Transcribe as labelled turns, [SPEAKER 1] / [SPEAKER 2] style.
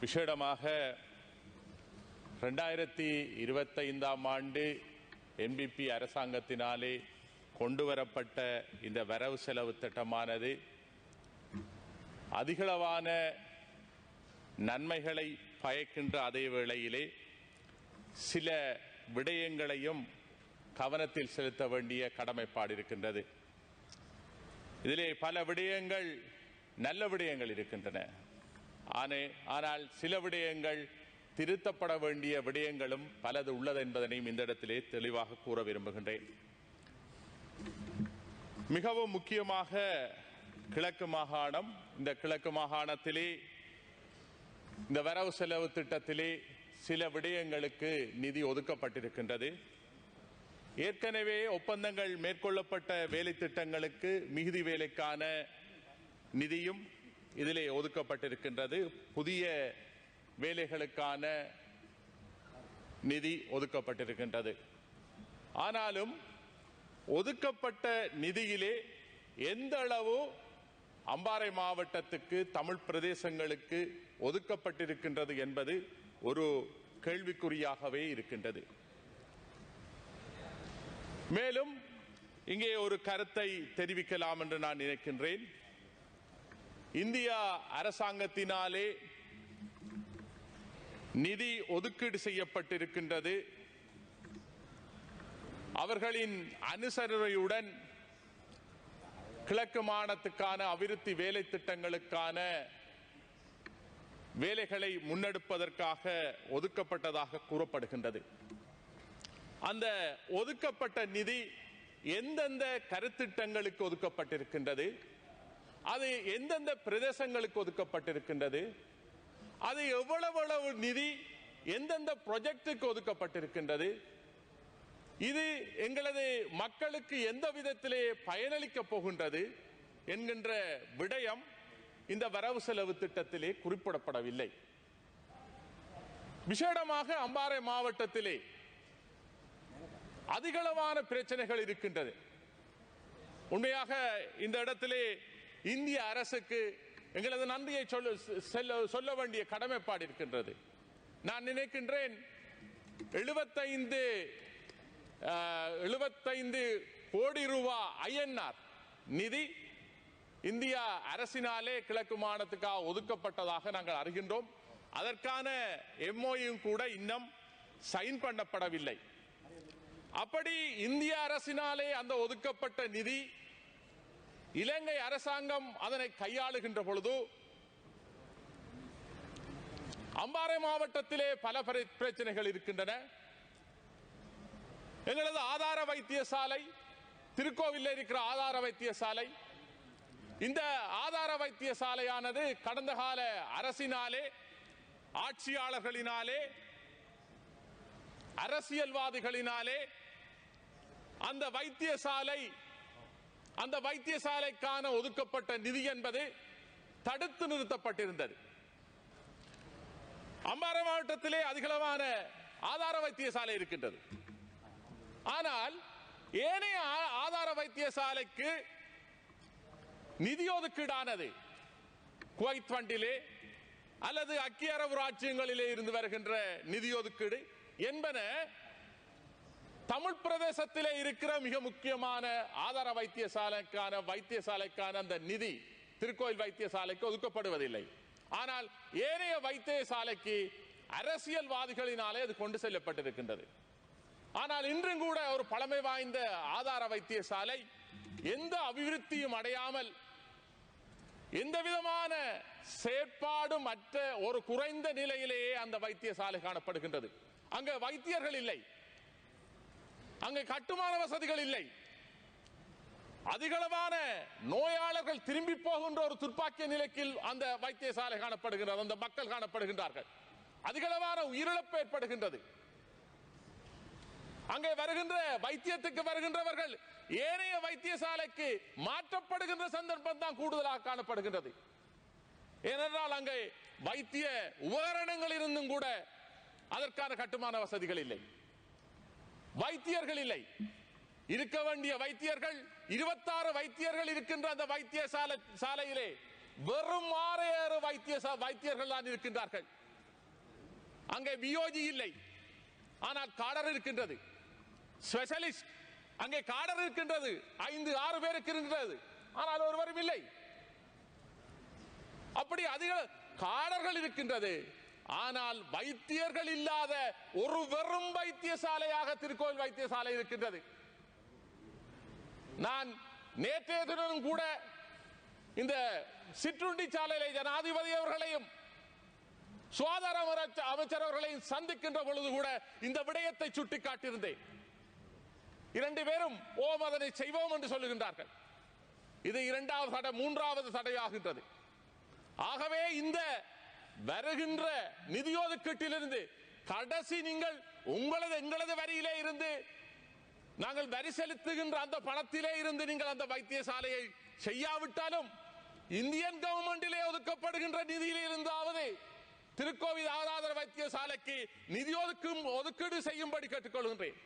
[SPEAKER 1] விசேடமாக 2025ஆம் ஆண்டு என்பிபி அரசாங்கத்தினாலே கொண்டுவரப்பட்ட இந்த வரவு செலவு திட்டமானது அதிகளவான நன்மைகளை பயக்கின்ற அதே வேளையிலே சில விடயங்களையும் கவனத்தில் செலுத்த வேண்டிய கடமைப்பாடு இருக்கின்றது. இதிலே பல விடயங்கள் நல்ல விடயங்கள் இருக்கின்றன. ஆனால் சில விடயங்கள் திருத்தப்பட வேண்டிய விடயங்களும் பலது உள்ளது என்பதனையும் இந்த இடத்திலே தெளிவாக கூற விரும்புகின்றேன். மிகவும் முக்கியமாக கிழக்கு மாகாணம், இந்த கிழக்கு மாகாணத்திலே இந்த வரவு செலவு திட்டத்திலே சில விடயங்களுக்கு நிதி ஒதுக்கப்பட்டிருக்கின்றது. ஏற்கனவே ஒப்பந்தங்கள் மேற்கொள்ளப்பட்ட வேலை திட்டங்களுக்கு மிகுதி வேலைக்கான நிதியும் இதிலே ஒதுக்கப்பட்டிருக்கின்றது. புதிய வேலைகளுக்கான நிதி ஒதுக்கப்பட்டிருக்கின்றது. ஆனாலும் ஒதுக்கப்பட்ட நிதியிலே எந்த அளவு அம்பாறை மாவட்டத்துக்கு, தமிழ் பிரதேசங்களுக்கு ஒதுக்கப்பட்டிருக்கின்றது என்பது ஒரு கேள்விக்குறியாகவே இருக்கின்றது. மேலும் இங்கே ஒரு கருத்தை தெரிவிக்கலாம் என்று நான் நினைக்கின்றேன். இந்தியா அரசாங்கத்தினாலே நிதி ஒதுக்கீடு செய்யப்பட்டிருக்கின்றது. அவர்களின் அனுசரணையுடன் கிழக்கு மாகாணத்துக்கான அபிவிருத்தி வேலை திட்டங்களுக்கான வேலைகளை முன்னெடுப்பதற்காக ஒதுக்கப்பட்டதாக கூறப்படுகின்றது. அந்த ஒதுக்கப்பட்ட நிதி எந்தெந்த கருத்திட்டங்களுக்கு ஒதுக்கப்பட்டிருக்கின்றது, அது எந்தெந்த பிரதேசங்களுக்கு ஒதுக்கப்பட்டிருக்கின்றது, அது எவ்வளவு நிதி எந்தெந்த ப்ராஜெக்டுக்கு ஒதுக்கப்பட்டிருக்கின்றது, இது எங்களது மக்களுக்கு எந்த விதத்திலே பயனளிக்கப் போகின்றது என்கின்ற விடயம் இந்த வரவு செலவு திட்டத்திலே குறிப்பிடப்படவில்லை. விசேடமாக அம்பாறை மாவட்டத்திலே அதிகளவான பிரச்சனைகள் இருக்கின்றது. உண்மையாக இந்த இடத்திலே இந்திய அரசுக்கு எங்களது நன்றியை சொல்ல வேண்டிய கடமைப்பாடு இருக்கின்றது. நான் நினைக்கின்றேன் 75 கோடி ரூபாய் INR நிதி இந்தியா அரசினாலே கிழக்கு மாகாணத்துக்காக ஒதுக்கப்பட்டதாக நாங்கள் அறிகின்றோம். அதற்கான MOU கூட இன்னும் சைன் பண்ணப்படவில்லை. அப்படி இந்திய அரசினாலே அந்த ஒதுக்கப்பட்ட நிதி இலங்கை அரசாங்கம் அதனை கையாளுகின்ற பொழுது அம்பாறை மாவட்டத்திலே பல பிரச்சனைகள் இருக்கின்றன. எங்களது ஆதார வைத்தியசாலை, திருக்கோவிலில் இருக்கிற ஆதார வைத்தியசாலை, இந்த ஆதார வைத்தியசாலையானது கடந்த கால அரசினாலே, ஆட்சியாளர்களினாலே, அரசியல்வாதிகளினாலே அந்த வைத்தியசாலைக்கான ஒதுக்கப்பட்ட நிதி என்பது தடுத்து நிறுத்தப்பட்டிருந்தது. அம்பாறை மாவட்டத்திலே அதிகளவான ஆதார வைத்தியசாலை இருக்கின்றது. ஆனால் ஏனைய ஆதார வைத்தியசாலைக்கு நிதி ஒதுக்கீடானது குவைத் ஃபண்டிலே அல்லது ஐக்கிய அரபு ராஜ்யங்களிலே இருந்து வருகின்ற நிதி ஒதுக்கீடு என்பன தமிழ் பிரதேசத்திலே இருக்கிற மிக முக்கியமான ஆதார வைத்தியசாலைக்கான அந்த நிதி திருக்கோயில் வைத்தியசாலைக்கு ஒதுக்கப்படுவதில்லை. ஆனால் ஏனைய வைத்தியசாலைக்கு அரசியல்வாதிகளினாலே அது கொண்டு செல்லப்பட்டிருக்கின்றது. ஆனால் இன்றும் கூட ஒரு பழமை வாய்ந்த ஆதார வைத்தியசாலை எந்த அபிவிருத்தியும் அடையாமல், எந்த விதமான செயற்பாடும் மற்ற ஒரு குறைந்த நிலையிலேயே அந்த வைத்தியசாலை காணப்படுகின்றது. அங்கு வைத்தியர்கள் இல்லை, அங்கு கட்டுமான வசதிகள் இல்லை. அதிகளவான நோயாளர்கள் திரும்பி போகின்ற ஒரு துர்ப்பாக்கிய நிலைக்கு அந்த வைத்தியசாலை காணப்படுகின்றது, அந்த மக்கள் காணப்படுகின்றார்கள். அதிகளவான உயிரிழப்பு ஏற்படுகின்றது. அங்கே வருகின்ற வைத்தியத்துக்கு வருகின்றவர்கள் ஏனைய வைத்தியசாலைக்கு மாற்றப்படுகின்ற சந்தர்ப்பம் தான் கூடுதலாக காணப்படுகின்றது. ஏனென்றால் அங்கே வைத்திய உபகரணங்கள் இருந்தும் கூட அதற்கான கட்டுமான வசதிகள் இல்லை, வைத்தியர்கள் இல்லை. இருக்க வேண்டிய வைத்தியர்கள் 26 வைத்தியர்கள் இருக்கின்ற அந்த வைத்தியசாலையிலே வெறும் 6 வைத்தியர்கள் தான் இருக்கின்றார்கள். அங்கே வியோஜி இல்லை, ஆனால் காடர் இருக்கின்றது. ஸ்பெஷலிஸ்ட் அங்கே காடர் இருக்கின்றது, 5-6 பேருக்கு இருக்கின்றது, ஆனால் ஒருவரும் இல்லை. அப்படி அதிக காடர்கள் இருக்கின்றது, ஆனால் வைத்தியர்கள் இல்லாத ஒரு வெறும் வைத்தியசாலையாக திருக்கோவில் வைத்தியசாலை இருக்கின்றது. நான் நேற்றைய தினம் கூட இந்த சிற்றுண்டி சாலையிலே ஜனாதிபதி அவர்களையும் சுகாதார அமைச்சர் அவர்களையும் சந்திக்கின்ற பொழுது கூட இந்த விடயத்தை சுட்டிக்காட்டியிருந்தேன். 2 பேரும் ஓம் அதனை செய்வோம் என்று சொல்லுகின்றார்கள். இது 2வது தடை, 3வது தடையாகின்றது. ஆகவே இந்த வருகின்ற நிதி ஒதுக்கீட்டிலிருந்து கடைசி நீங்கள் எங்களது வரியிலே இருந்து நாங்கள் வரி செலுத்துகின்ற அந்த பணத்திலே இருந்து நீங்கள் அந்த வைத்தியசாலையை செய்யாவிட்டாலும் இந்தியன் கவர்மெண்டிலே ஒதுக்கப்படுகின்ற நிதியிலே இருந்தாவது திருக்கோவில் ஆதார வைத்தியசாலைக்கு நிதி ஒதுக்கீடு செய்யும்படி கேட்டுக்கொள்கின்றேன்.